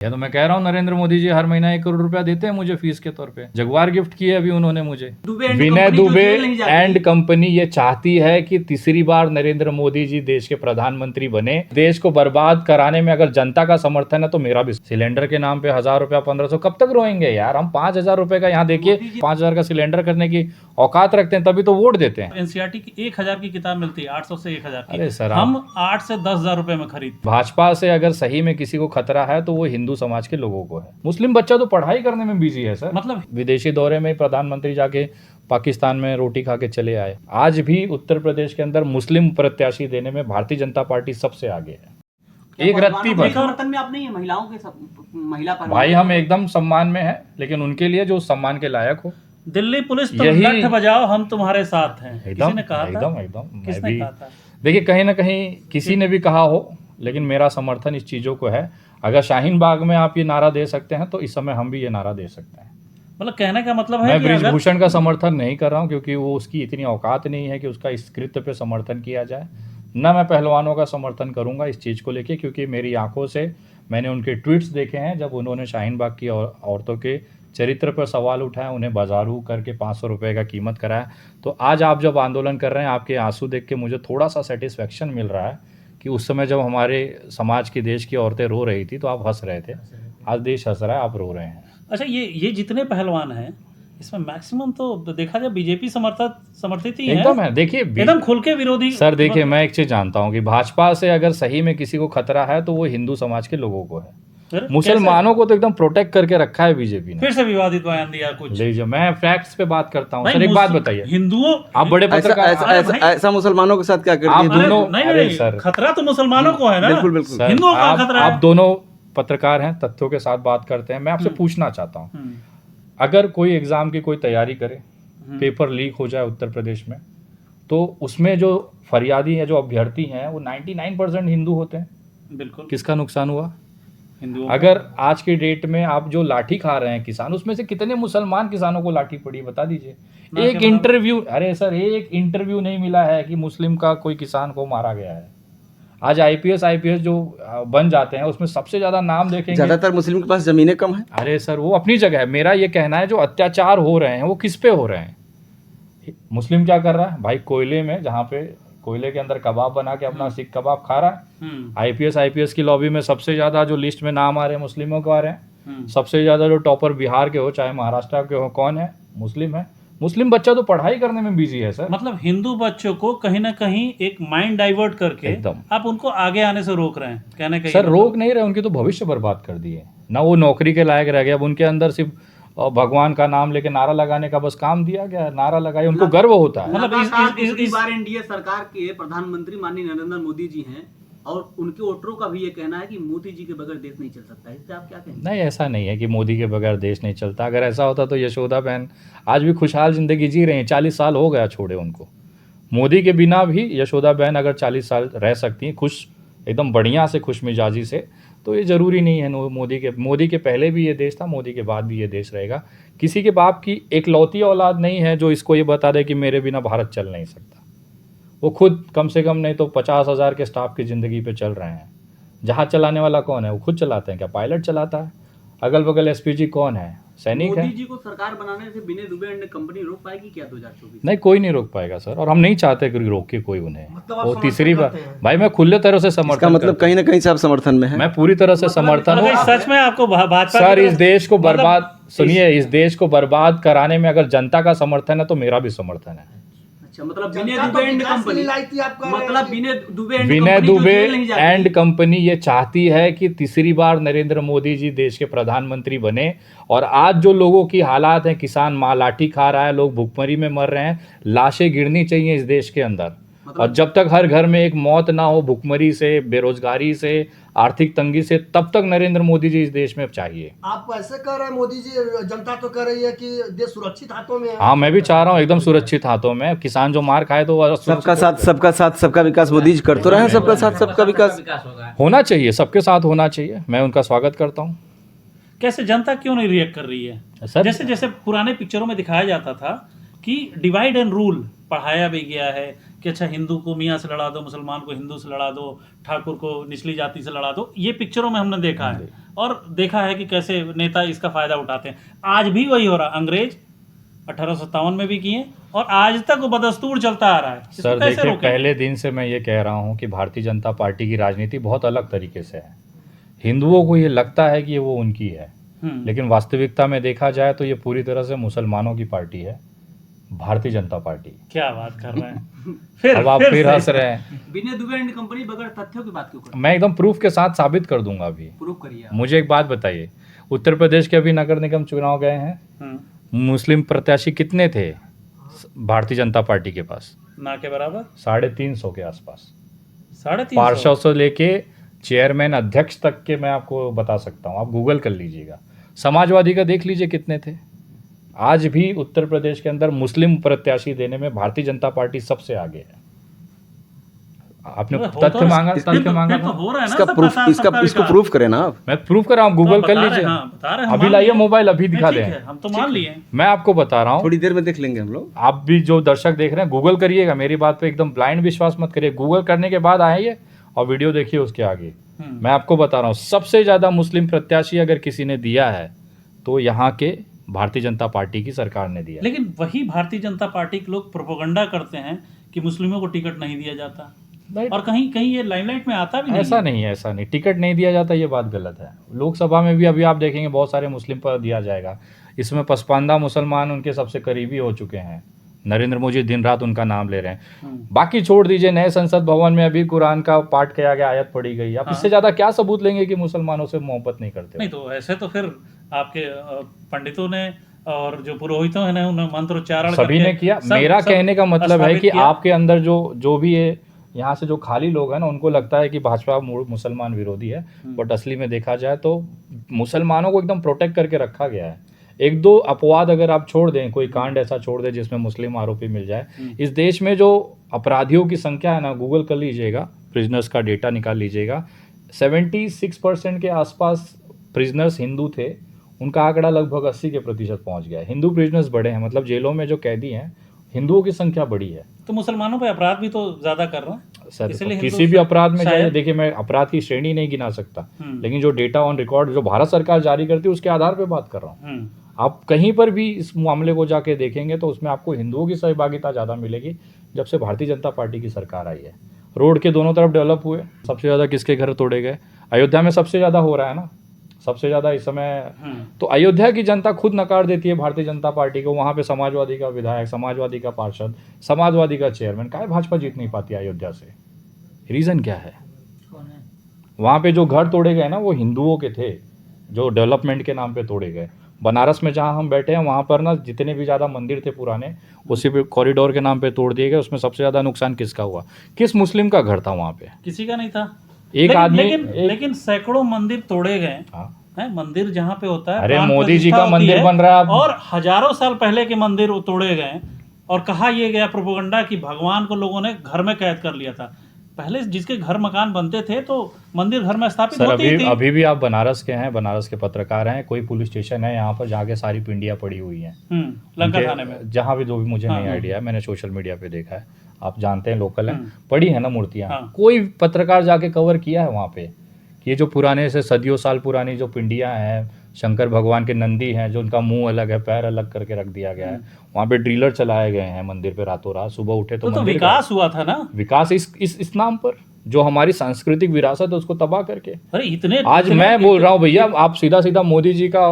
या तो मैं कह रहा हूँ नरेंद्र मोदी जी हर महीना 1 करोड़ रुपया देते हैं मुझे फीस के तौर पे। जगवार गिफ्ट किए अभी उन्होंने मुझे। विनय दुबे एंड कंपनी ये चाहती है कि तीसरी बार नरेंद्र मोदी जी देश के प्रधानमंत्री बने। देश को बर्बाद कराने में अगर जनता का समर्थन है तो मेरा भी। सिलेंडर के नाम पे 1000 रुपया 1500 कब तक रोएंगे यार। हम 5000 रुपए का यहाँ देखिए 5000 का सिलेंडर करने की औकात रखते हैं तभी तो वोट देते हैं। एनसीईआरटी की 1000 की किताब मिलती है 800 से 1000 की। अरे सर हम 8 से 10,000 रुपए में खरीद। भाजपा से अगर सही में किसी को खतरा है तो वो हिंदू समाज के लोगों को है। मुस्लिम बच्चा तो पढ़ाई करने में बिजी है सर। मतलब विदेशी दौरे में प्रधानमंत्री जाके पाकिस्तान में रोटी खा के चले आए। आज भी उत्तर प्रदेश के अंदर मुस्लिम प्रत्याशी देने में भारतीय जनता पार्टी सबसे आगे है। एक रत्ती पर समर्थन में आप नहीं है महिलाओं के महिला पर भाई हम एकदम सम्मान में है, लेकिन उनके लिए जो सम्मान के लायक हो। दिल्ली पुलिस तुम लठ बजाओ हम तुम्हारे साथ हैं, किसी ने कहा था? एकदम किसने कहा था? देखिए कहीं ना कहीं किसी ने भी कहा हो, लेकिन मेरा समर्थन इस चीजों को है। अगर शाहीन बाग में आप ये नारा दे सकते हैं तो इस समय हम भी ये नारा दे सकते हैं। मतलब कहने का मतलब है मैं कि ब्रिजभूषण का समर्थन नहीं कर रहा हूँ क्योंकि वो उसकी इतनी औकात नहीं है कि उसका इस कृत्य पे समर्थन किया जाए। न मैं पहलवानों का समर्थन करूंगा इस चीज़ को लेके, क्योंकि मेरी आंखों से मैंने उनके ट्वीट्स देखे हैं जब उन्होंने शाहीन बाग की औरतों के चरित्र पर सवाल उठाया, उन्हें बाजारू करके 500 रुपये का कीमत कराया। तो आज आप जब आंदोलन कर रहे हैं, आपके आंसू देख के मुझे थोड़ा सा सेटिस्फेक्शन मिल रहा है कि उस समय जब हमारे समाज की देश की औरतें रो रही थी तो आप हंस रहे थे। आज देश हंस रहा है, आप रो रहे हैं। अच्छा, ये जितने पहलवान हैं इसमें मैक्सिमम तो देखा जाए बीजेपी समर्थित ही एकदम है। देखिए एकदम खुल के विरोधी। सर देखिए मैं एक चीज जानता हूँ कि भाजपा से अगर सही में किसी को खतरा है तो वो हिंदू समाज के लोगों को है। मुसलमानों को तो एकदम प्रोटेक्ट करके रखा है बीजेपी ने। फिर से विवादित बयान दिया कुछ। लीजिए मैं फैक्ट्स पे बात करता हूँ। सर एक बात बताइए, हिंदुओं आप बड़े पत्रकार ऐसा मुसलमानों के साथ क्या करते आप हैं? दोनों? नहीं सर, खतरा तो मुसलमानों को है ना। बिल्कुल बिल्कुल हिंदुओं का खतरा है। आप दोनों पत्रकार हैं, तथ्यों के साथ बात करते हैं। मैं आपसे पूछना चाहता हूँ, अगर कोई एग्जाम की कोई तैयारी करे, पेपर लीक हो जाए उत्तर प्रदेश में, तो उसमें जो फरियादी है, जो अभ्यर्थी हैं, वो 99% हिंदू होते हैं। बिल्कुल। किसका नुकसान हुआ? हिंदुओं। अगर आज की डेट में आप जो लाठी खा रहे हैं किसान, उसमें से कितने मुसलमान किसानों को लाठी पड़ी बता दीजिए। एक इंटरव्यू, अरे सर एक इंटरव्यू नहीं मिला है कि मुस्लिम का कोई किसान को मारा गया है। आज आईपीएस जो बन जाते हैं उसमें सबसे ज्यादा नाम देखेंगे, ज्यादातर मुस्लिम के पास जमीनें कम है। अरे सर वो अपनी जगह है। मेरा ये कहना है जो अत्याचार हो रहे हैं वो किस पे हो रहे हैं? मुस्लिम क्या कर रहा है भाई? कोयले में, जहाँ पे कोयले के अंदर कबाब बना के अपना सीख कबाब खा रहा है। आईपीएस की लॉबी में सबसे ज्यादा जो लिस्ट में नाम आ रहे हैं मुस्लिमों के आ रहे हैं। सबसे ज्यादा जो टॉपर बिहार के हो चाहे महाराष्ट्र के हो, कौन है? मुस्लिम है। मुस्लिम बच्चा तो पढ़ाई करने में बिजी है सर। मतलब हिंदू बच्चों को कहीं ना कहीं एक माइंड डाइवर्ट करके एकदम आप उनको आगे आने से रोक रहे हैं। कहने का सर रोक नहीं रहे, उनकी तो भविष्य बर्बाद कर दिए ना। वो नौकरी के लायक रह गया। अब उनके अंदर सिर्फ भगवान का नाम लेके नारा लगाने का बस काम दिया गया। नारा लगाए, उनको गर्व होता है। मतलब इस बार एनडीए सरकार के प्रधानमंत्री माननीय नरेंद्र मोदी जी हैं और उनके वोटरों का भी ये कहना है कि मोदी जी के बगैर देश नहीं चल सकता है। इससे आप क्या कहेंगे? नहीं, ऐसा नहीं है कि मोदी के बगैर देश नहीं चलता। अगर ऐसा होता तो यशोदा बहन आज भी खुशहाल जिंदगी जी रही हैं। 40 साल हो गया छोड़े उनको। मोदी के बिना भी यशोदा बहन अगर 40 साल रह सकती हैं खुश, एकदम बढ़िया से, खुश मिजाजी से, तो ये ज़रूरी नहीं है। मोदी के पहले भी ये देश था, मोदी के बाद भी ये देश रहेगा। किसी के बाप की एकलौती औलाद नहीं है जो इसको ये बता दे कि मेरे बिना भारत चल नहीं सकता। वो खुद कम से कम नहीं तो 50,000 के स्टाफ की ज़िंदगी पे चल रहे हैं। जहाज चलाने वाला कौन है? वो खुद चलाते हैं क्या? पायलट चलाता है। अगल बगल एसपीजी कौन है? सैनिक है। मोदी जी को सरकार बनाने से विनय दुबे एंड कंपनी रोक पाएगी क्या 2024? नहीं, कोई नहीं रोक पाएगा सर, और हम नहीं चाहते कि रोके कोई उन्हें। वो तीसरी बार भाई मैं खुले तरह से समर्थन, मतलब कहीं ना कहीं से आप समर्थन में हैं। मैं पूरी तरह से समर्थन हूँ। सच में आपको भाजपा सर इस देश को बर्बाद, सुनिए, इस देश को बर्बाद कराने में अगर जनता का समर्थन है तो मेरा भी समर्थन है। अच्छा, मतलब विनय दुबे एंड कंपनी, मतलब विनय दुबे एंड कंपनी ये चाहती है कि तीसरी बार नरेंद्र मोदी जी देश के प्रधानमंत्री बने। और आज जो लोगों की हालात है, किसान माँ लाठी खा रहा है, लोग भूखमरी में मर रहे हैं, लाशें गिरनी चाहिए इस देश के अंदर। और जब तक हर घर में एक मौत ना हो भूखमरी से, बेरोजगारी से, आर्थिक तंगी से, तब तक नरेंद्र मोदी जी इस देश में चाहिए। आप ऐसे कह रहे हैं मोदी जी, जनता तो कह रही है कि देश सुरक्षित हाथों में है। हाँ मैं भी चाह रहा हूँ एकदम सुरक्षित हाथों में। किसान जो मार खाए तो सबका साथ सबका विकास मोदी जी करते रहे। सबका साथ सबका विकास होना चाहिए, सबके साथ होना चाहिए। मैं उनका स्वागत करता हूँ। कैसे जनता क्यों नहीं रिएक्ट कर रही है? सर जैसे जैसे पुराने पिक्चरों में दिखाया जाता था कि डिवाइड एंड रूल, पढ़ाया भी गया है कि अच्छा हिंदू को मियाँ से लड़ा दो, मुसलमान को हिंदू से लड़ा दो, ठाकुर को निचली जाति से लड़ा दो। ये पिक्चरों में हमने देखा है और देखा है कि कैसे नेता इसका फ़ायदा उठाते हैं। आज भी वही हो रहा। अंग्रेज 1857 में भी किए और आज तक वो बदस्तूर चलता आ रहा है। इसको सर कैसे देखिए, रोकें? पहले दिन से मैं ये कह रहा हूँ कि भारतीय जनता पार्टी की राजनीति बहुत अलग तरीके से है। हिंदुओं को ये लगता है कि ये वो उनकी है, लेकिन वास्तविकता में देखा जाए तो ये पूरी तरह से मुसलमानों की पार्टी है, भारतीय जनता पार्टी। क्या बात कर रहे हैं अब आप फिर हंस रहे हैं। विनय दुबे एंड कंपनी बगैर तथ्यों की बात क्यों करते मैं एकदम प्रूफ के साथ साबित कर दूंगा अभी। हैं? प्रूफ करिए आप। मुझे एक बात बताइए, उत्तर प्रदेश के अभी नगर निगम चुनाव गए हैं, मुस्लिम प्रत्याशी कितने थे भारतीय जनता पार्टी के पास? ना के बराबर 350 के आसपास। 350 पार्षद से लेके चेयरमैन अध्यक्ष तक के मैं आपको बता सकता हूँ, आप गूगल कर लीजिएगा। समाजवादी का देख लीजिए कितने थे। आज भी उत्तर प्रदेश के अंदर मुस्लिम प्रत्याशी देने में भारतीय जनता पार्टी सबसे आगे है। आपने तथ्य मांगा, तथ्य मांगा तो था। हो रहा है ना इसका सबका प्रूफ साथ, इसका सबका इसको विकास। प्रूफ करें ना आप। मैं प्रूफ कर रहा हूँ, गूगल कर लीजिए। बता रहे हैं, अभी लाइए मोबाइल, अभी दिखा ठीक दें। है, हम तो मान लिए। मैं आपको बता रहा हूँ, थोड़ी देर में देख लेंगे हम लोग। आप भी जो दर्शक देख रहे हैं गूगल करिएगा, मेरी बात पे एकदम ब्लाइंड विश्वास मत करिए। गूगल करने के बाद आइए और वीडियो देखिए उसके आगे। मैं आपको बता रहा हूँ, सबसे ज्यादा मुस्लिम प्रत्याशी अगर किसी ने दिया है तो यहाँ के भारतीय जनता पार्टी की सरकार ने दिया। लेकिन वही भारतीय जनता पार्टी के लोग प्रोपोगंडा करते हैं कि मुस्लिमों को टिकट नहीं दिया जाता, और कहीं कहीं ये लाइमलाइट में आता भी नहीं ऐसा है। नहीं है, ऐसा नहीं, टिकट नहीं दिया जाता, ये बात गलत है। लोकसभा में भी अभी आप देखेंगे बहुत सारे मुस्लिम पर दिया जाएगा। इसमें पसपांदा मुसलमान उनके सबसे करीबी हो चुके हैं। नरेंद्र मोदी दिन रात उनका नाम ले रहे हैं। बाकी छोड़ दीजिए, नए संसद भवन में अभी कुरान का पाठ किया गया, आयत पढ़ी गई। आप इससे ज्यादा क्या सबूत लेंगे कि मुसलमानों से मोहब्बत नहीं करते? नहीं तो ऐसे तो फिर आपके पंडितों ने और जो पुरोहितों ने उन्हें मंत्रोच्चारण सभी करके ने किया। सब- मेरा सब कहने का मतलब है स्थापित कि किया। आपके अंदर जो भी है, यहाँ से जो खाली लोग हैं ना, उनको लगता है कि भाजपा मुसलमान विरोधी है, बट असली में देखा जाए तो मुसलमानों को एकदम प्रोटेक्ट करके रखा गया है। एक दो अपवाद अगर आप छोड़ दें, कोई कांड ऐसा छोड़ दें जिसमें मुस्लिम आरोपी मिल जाए, इस देश में जो अपराधियों की संख्या है ना, गूगल कर लीजिएगा, प्रिजनर्स का डेटा निकाल लीजिएगा, 76% के आसपास प्रिजनर्स हिंदू थे। उनका आंकड़ा लगभग 80% पहुंच गया है। हिंदू प्रिजनर्स बड़े हैं, मतलब जेलों में जो कैदी हैं हिंदुओं की संख्या बड़ी है। तो मुसलमानों पे अपराध भी तो ज्यादा कर रहे हैं सर इसलिए किसी हिंदू भी अपराध में जाइए, शायद- देखिए मैं अपराध की श्रेणी नहीं गिना सकता, लेकिन जो डेटा ऑन रिकॉर्ड जो भारत सरकार जारी करती है उसके आधार पे बात कर रहा हूँ। आप कहीं पर भी इस मामले को जाके देखेंगे तो उसमें आपको हिंदुओं की सहभागिता ज़्यादा मिलेगी जब से भारतीय जनता पार्टी की सरकार आई है। रोड के दोनों तरफ डेवलप हुए। सबसे ज़्यादा किसके घर तोड़े गए? अयोध्या में सबसे ज़्यादा हो रहा है ना, सबसे ज़्यादा इस समय। तो अयोध्या की जनता खुद नकार देती है भारतीय जनता पार्टी को। वहाँ पे समाजवादी का विधायक, समाजवादी का पार्षद, समाजवादी का चेयरमैन, काहे भाजपा जीत नहीं पाती अयोध्या से? रीज़न क्या है? वहाँ पे जो घर तोड़े गए ना वो हिंदुओं के थे, जो डेवलपमेंट के नाम पे तोड़े गए। बनारस में जहाँ हम बैठे हैं वहाँ पर ना जितने भी ज़्यादा मंदिर थे पुराने, उसी पे कॉरिडोर के नाम पे तोड़ दिए गए। उसमें सबसे ज़्यादा नुकसान किसका हुआ? किस मुस्लिम का घर था वहाँ पे? किसी का नहीं था। एक आदमी लेकिन सैकड़ों मंदिर तोड़े गए हाँ। हैं। मंदिर जहाँ पे होता है, अरे प्राण मोदी जी प्रतिष्ठा का होती मंदिर है, बन रहा है अब। और हजारों साल पहले के मंदिर वो तोड़े गए और कहा यह गया प्रोपेगेंडा कि भगवान को लोगों ने घर में कैद कर लिया था। पहले जिसके घर मकान बनते थे तो मंदिर घर में स्थापित सर होती थी। अभी भी आप बनारस के हैं, बनारस के पत्रकार हैं, कोई पुलिस स्टेशन है यहाँ पर जहाँ के सारी पिंडियाँ पड़ी हुई हैं लंका उनके- थाने में। जहाँ भी, जो भी मुझे नहीं आइडिया है, मैंने सोशल मीडिया पे देखा है, आप जानते हैं, लोकल हैं, पड़ी है ना मूर्तियाँ। हाँ। कोई पत्रकार जाके कवर किया है वहाँ पे कि ये जो पुराने से सदियों साल पुरानी जो पिंडियाँ हैं, शंकर भगवान के नंदी हैं, जो उनका मुंह अलग है, पैर अलग करके रख दिया गया है, वहाँ पे ड्रिलर चलाए गए हैं मंदिर पे रातों रात। सुबह उठे तो तो मंदिर विकास हुआ था ना। विकास इस नाम पर, जो हमारी सांस्कृतिक विरासत है उसको तबाह करके। अरे इतने आज मैं बोल रहा हूँ भैया, आप सीधा सीधा मोदी जी का,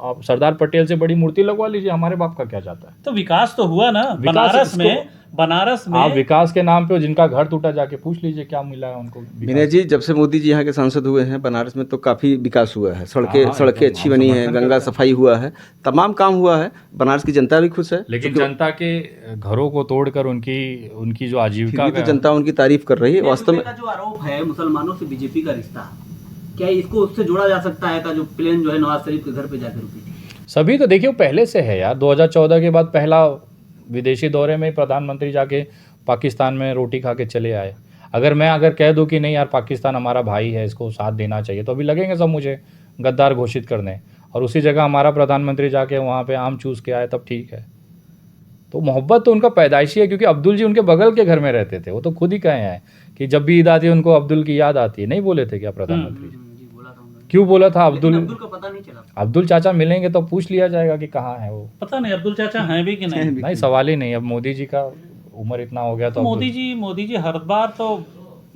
आप सरदार पटेल से बड़ी मूर्ति लगवा लीजिए, हमारे बाप का क्या जाता है? तो विकास तो हुआ ना विकास बनारस में। इसको- बनारस में आप विकास के नाम पे जिनका घर टूटा जाके पूछ लीजिए क्या मिला है उनको। विनय जी, जब से मोदी जी यहाँ के सांसद हुए हैं बनारस में तो काफ़ी विकास हुआ है। सड़कें हाँ, सड़कें एकदम अच्छी हम बनी हैं, समर्थन गंगा करते हैं। सफाई हुआ है, तमाम काम हुआ है। बनारस की जनता भी खुश है। लेकिन जनता के घरों को तोड़कर उनकी जो फिर आजीविका भी तो का, जनता उनकी तारीफ कर रही है। वास्तव में का जो आरोप है मुसलमानों से बीजेपी का रिश्ता, क्या इसको उससे जोड़ा जा सकता है? का जो प्लेन जो है नवाज शरीफ के घर पे जाकर रुकी थी, सभी तो देखिए पहले से है यार। 2014 के बाद पहला विदेशी दौरे में प्रधानमंत्री जाके पाकिस्तान में रोटी खा के चले आए। अगर कह दूं कि नहीं यार पाकिस्तान हमारा भाई है, इसको साथ देना चाहिए, तो अभी लगेंगे सब मुझे गद्दार घोषित करने। और उसी जगह हमारा प्रधानमंत्री जाके वहाँ पे आम चूस के आए, तब ठीक है। तो मोहब्बत तो उनका पैदाइशी है, क्योंकि अब्दुल जी उनके बगल के घर में रहते थे। वो तो खुद ही कहे हैं कि जब भी ईद आती है उनको अब्दुल की याद आती है। नहीं बोले थे क्या प्रधानमंत्री जी? जी बोला था उन्होंने। क्यों बोला था? लेकिन अब्दुल का पता नहीं चला। अब्दुल चाचा मिलेंगे तो पूछ लिया जाएगा कि कहाँ है वो। पता नहीं अब्दुल चाचा हैं भी कि नहीं। नहीं, सवाल ही नहीं। अब मोदी जी का उम्र इतना हो गया तो मोदी जी हर बार तो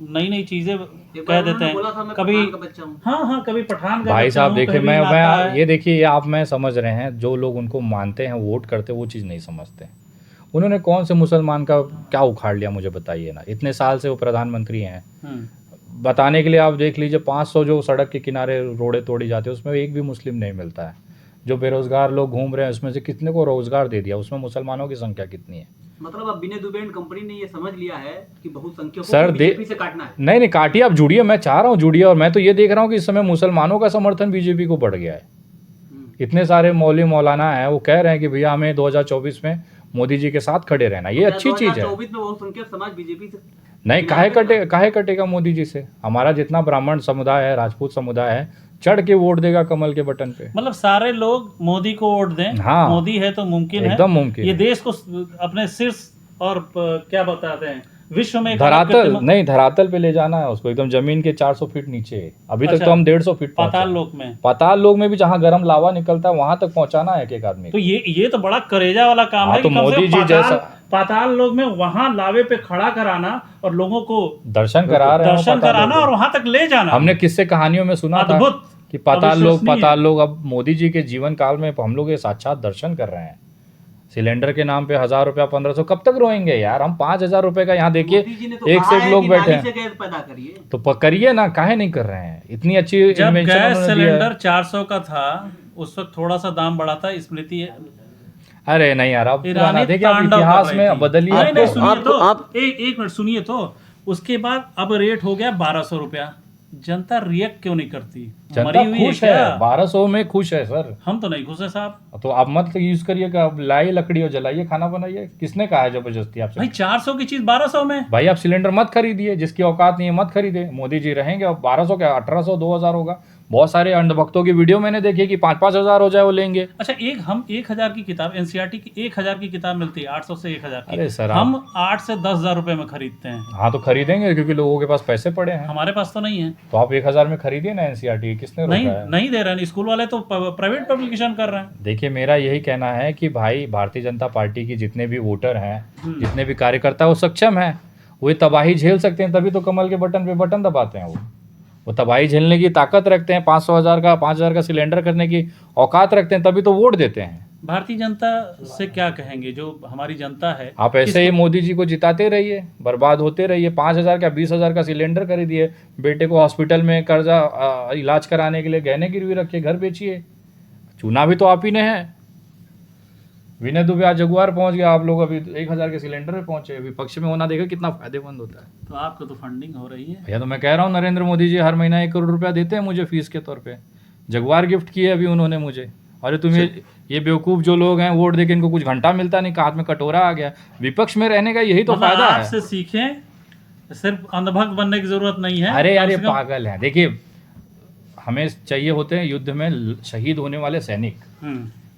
नई नई चीजें एक कह बार देते उन्होंने बोला हैं। था मैं कभी पठान का बच्चा हूँ। हाँ कभी पठान का भाई बच्चा साहब हूँ, देखिए, कभी मैं नाता है। ये देखिए, ये आप मैं समझ रहे हैं, जो लोग उनको मानते हैं, वोट करते हैं, वो चीज़ नहीं समझते। उन्होंने कौन से मुसलमान का क्या उखाड़ लिया, मुझे बताइए ना। इतने साल से वो प्रधानमंत्री हैं। बताने के लिए आप देख लीजिए, 500 जो सड़क के किनारे रोड़े तोड़ी जाती है उसमें एक भी मुस्लिम नहीं मिलता है। जो बेरोजगार लोग घूम रहे हैं उसमें से कितने को रोजगार दे दिया, उसमें मुसलमानों की संख्या कितनी है? मतलब अब विनय दुबे एंड कंपनी ने ये समझ लिया है कि बहुसंख्यकों सर, को बीजेपी से काटना है। नहीं काटिए, आप जुड़िए, मैं चाह रहा हूँ जुड़िए। और मैं तो ये देख रहा हूँ कि इस समय मुसलमानों का समर्थन बीजेपी को बढ़ गया है। इतने सारे मौलवी मौलाना हैं, वो कह रहे हैं कि भैया हमें 2024 में मोदी जी के साथ खड़े रहना। ये अच्छी चीज़ है। 2024 में बहुसंख्यक समाज बीजेपी से नहीं, काहे कटेगा मोदी जी से? हमारा जितना ब्राह्मण समुदाय है, राजपूत समुदाय है, चढ़ के वोट देगा कमल के बटन पे। मतलब सारे लोग मोदी को वोट दें। हाँ, मोदी है तो मुमकिन है, एकदम मुमकिन ये है। देश को अपने शीर्ष और क्या बताते हैं, विश्व में एक धरातल नहीं, धरातल पे ले जाना है उसको, एकदम जमीन के 400 फीट नीचे। अभी तक अच्छा, तो हम 150 फीट पाताल लोक में। पाताल लोक में भी जहाँ गर्म लावा निकलता है वहां तक पहुंचाना है एक आदमी। तो ये तो बड़ा करेजा वाला काम हाँ, है तो कि कम से मोदी कम जी जैसा पाताल लोक में वहां लावे पे खड़ा कराना और लोगों को दर्शन करा रहे हैं, दर्शन कराना और वहां तक ले जाना। हमने किससे कहानियों में सुना था अद्भुत, कि पाताल अविश्वसनीय। लोग अब मोदी जी के जीवन काल में हम लोग ये साक्षात दर्शन कर रहे हैं। सिलेंडर के नाम पे 1000 रुपया 1500 कब तक रोएंगे यार? हम 5000 रुपए का यहाँ देखिए, मोदी जी ने तो एक कहा से एक है लोग कि बैठे नाली से हैं। गैस पैदा करिए। तो करिए ना, काहे नहीं कर रहे हैं? इतनी अच्छी जब invention गैस उन्होंने दिया है। सिलेंडर 400 का था उस वक्त थोड़ा सा दाम बढ़ा था। स्मृति अरे नहीं यार, अब ईरानी देखिए, आप तांडव इतिहास कर रही में थी। बदलिए। नहीं, नहीं, आपको- सुनिए आपको- तो आप- एक मिनट सुनिए तो उसके बाद अब रेट हो गया 1200 रुपया। जनता रिएक्ट क्यों नहीं करती? जनता मरी हुई खुश क्या? है, 1200 में खुश है सर। हम तो नहीं खुश है साहब। तो आप मत यूज करिए, आप लाइए लकड़ी और जलाइए, खाना बनाइए। किसने कहा है जबरदस्ती आपसे? भाई 400 की चीज 1200 में। भाई आप सिलेंडर मत खरीदिए, जिसकी औकात नहीं है मत खरीदे। मोदी जी रहेंगे, अब 1200 क्या 1800 2000 होगा। बहुत सारे अंधभक्तों की वीडियो मैंने देखी कि 5-5 हजार हो जाए वो लेंगे। अच्छा, हम 1000 की किताब एनसीईआरटी की 1000 की किताब मिलती है 800 से 1000 की। अरे सर, हम 8 से 10,000 रुपए में खरीदते हैं। हाँ तो खरीदेंगे, क्योंकि लोगों के पास पैसे पड़े हैं। हमारे पास तो नहीं है। तो आप 1000 में खरीदिए ना एनसीईआरटी, किसने रोका है? नहीं दे रहे हैं। स्कूल वाले तो प्राइवेट पब्लिकेशन कर रहे हैं। देखिए, मेरा यही कहना है कि भाई भारतीय जनता पार्टी की जितने भी वोटर हैं, जितने भी कार्यकर्ता, वो सक्षम हैं, वो तबाही झेल सकते हैं, तभी तो कमल के बटन पे बटन दबाते हैं। वो तबाही झेलने की ताकत रखते हैं, 500,000 का 5000 का सिलेंडर करने की औकात रखते हैं, तभी तो वोट देते हैं। भारतीय जनता से क्या कहेंगे? जो हमारी जनता है, आप ऐसे ही मोदी जी को जिताते रहिए, बर्बाद होते रहिए। 5000 का 20,000 का सिलेंडर खरीदिए, बेटे को हॉस्पिटल में कर्जा इलाज कराने के लिए गहने गिरवी रखिए, घर बेचिए। चुना भी तो आप ही ने है। विनय दुबे आज जगुआर पहुंच गया, आप लोग अभी 1000 के सिलेंडर पे पहुंचे। विपक्ष में होना देखा कितना फायदेमंद होता है। तो आपको तो फंडिंग हो रही है भैया, तो मैं कह रहा हूँ नरेंद्र मोदी जी हर महीना 1 करोड़ रुपया देते हैं मुझे फीस के तौर पे। जगुआर गिफ्ट किए अभी उन्होंने मुझे। अरे तुम्हें ये बेवकूफ़ जो लोग हैं, वोट देके इनको कुछ घंटा मिलता नहीं, हाथ में कटोरा आ गया। विपक्ष में रहने का यही तो मतलब फायदा है। आपसे सीखें, सिर्फ अंधभक्त बनने की जरूरत नहीं है। अरे यार, कम ये से कम- पागल है। देखिए, हमें चाहिए होते हैं युद्ध में शहीद होने वाले सैनिक।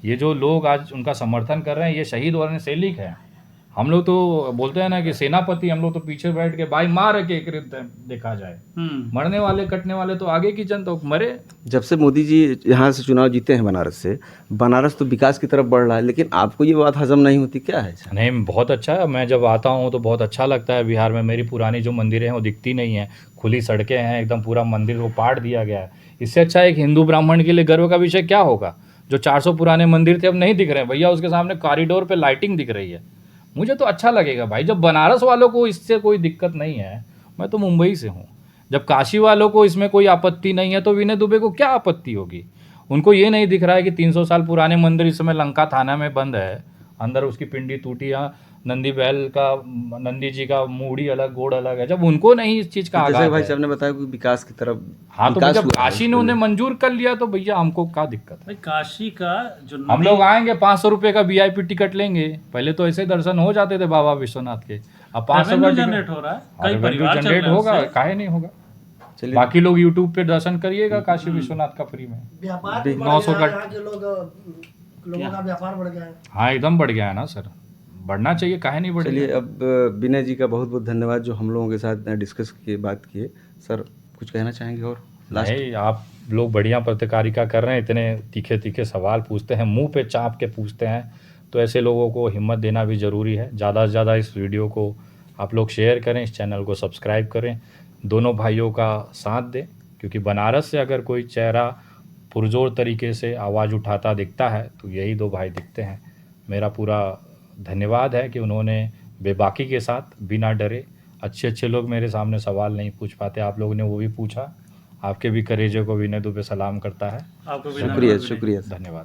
ये जो लोग आज उनका समर्थन कर रहे हैं, ये शहीद होने सैनिक हैं। हम लोग तो बोलते हैं ना कि सेनापति, हम लोग तो पीछे बैठ के भाई मार के एक देखा जाए। मरने वाले कटने वाले तो आगे की जनता मरे। जब से मोदी जी यहाँ से चुनाव जीते हैं बनारस से, बनारस तो विकास की तरफ बढ़ रहा है, लेकिन आपको ये बात हजम नहीं होती, क्या है? नहीं, बहुत अच्छा है। मैं जब आता हूँ तो बहुत अच्छा लगता है। बिहार में मेरी पुरानी जो मंदिरें हैं वो दिखती नहीं हैं, खुली सड़कें हैं, एकदम पूरा मंदिर को पाट दिया गया है। इससे अच्छा एक हिंदू ब्राह्मण के लिए गर्व का विषय क्या होगा? जो 400 पुराने मंदिर थे अब नहीं दिख रहे हैं भैया, उसके सामने कॉरिडोर पे लाइटिंग दिख रही है। मुझे तो अच्छा लगेगा भाई। जब बनारस वालों को इससे कोई दिक्कत नहीं है, मैं तो मुंबई से हूँ, जब काशी वालों को इसमें कोई आपत्ति नहीं है, तो विनय दुबे को क्या आपत्ति होगी? उनको ये नहीं दिख रहा है कि 300 साल पुराने मंदिर इस समय लंका थाना में बंद है, अंदर उसकी पिंडी टूटी, यहाँ नंदी बैल का, नंदी जी का मूड़ी अलग गोड़ अलग है। जब उनको नहीं इस चीज़ का जैसे आगाज भाई है। साहब ने बताया कि विकास की तरफ, हाँ, तो विकास जब हुआ है काशी ने उन्हें मंजूर कर लिया तो भैया हमको क्या दिक्कत है? भाई काशी का जो हम लोग आएंगे, 500 रुपये का VIP टिकट लेंगे। पहले तो ऐसे दर्शन हो जाते थे बाबा विश्वनाथ के, अब 500 का जनरेट हो रहा है, कई परिवार चल जनरेट रहे हैं होगा, उससे। काहे नहीं होगा। चलिए, बाकी लोग YouTube पे दर्शन करिएगा काशी विश्वनाथ का फ्री में। व्यापार भी बढ़ 900 गया है, का- यहाँ के लोगों का व्यापार बढ़ गया है। हाँ, एकदम बढ़ गया है ना सर। बढ़ना चाहिए, काहे नहीं बढ़ेगा। चलिए, अब विनय जी का बहुत बहुत धन्यवाद जो हम लोगों के साथ डिस्कस किए, बात किए। सर कुछ कहना चाहेंगे और लास्ट? नहीं, आप लोग बढ़िया पत्रकारिता कर रहे हैं, इतने तीखे तीखे सवाल पूछते हैं, मुंह पे चाप के पूछते हैं, तो ऐसे लोगों को हिम्मत देना भी ज़रूरी है। ज़्यादा से ज़्यादा इस वीडियो को आप लोग शेयर करें, इस चैनल को सब्सक्राइब करें, दोनों भाइयों का साथ दें, क्योंकि बनारस से अगर कोई चेहरा पुरजोर तरीके से आवाज़ उठाता दिखता है तो यही दो भाई दिखते हैं। मेरा पूरा धन्यवाद है कि उन्होंने बेबाकी के साथ, बिना डरे, अच्छे अच्छे लोग मेरे सामने सवाल नहीं पूछ पाते, आप लोगों ने वो भी पूछा। आपके भी करेजे को विनय दुबे सलाम करता है। आपको भी शुक्रिया, धन्यवाद विनय। शुक्रिया। धन्यवाद।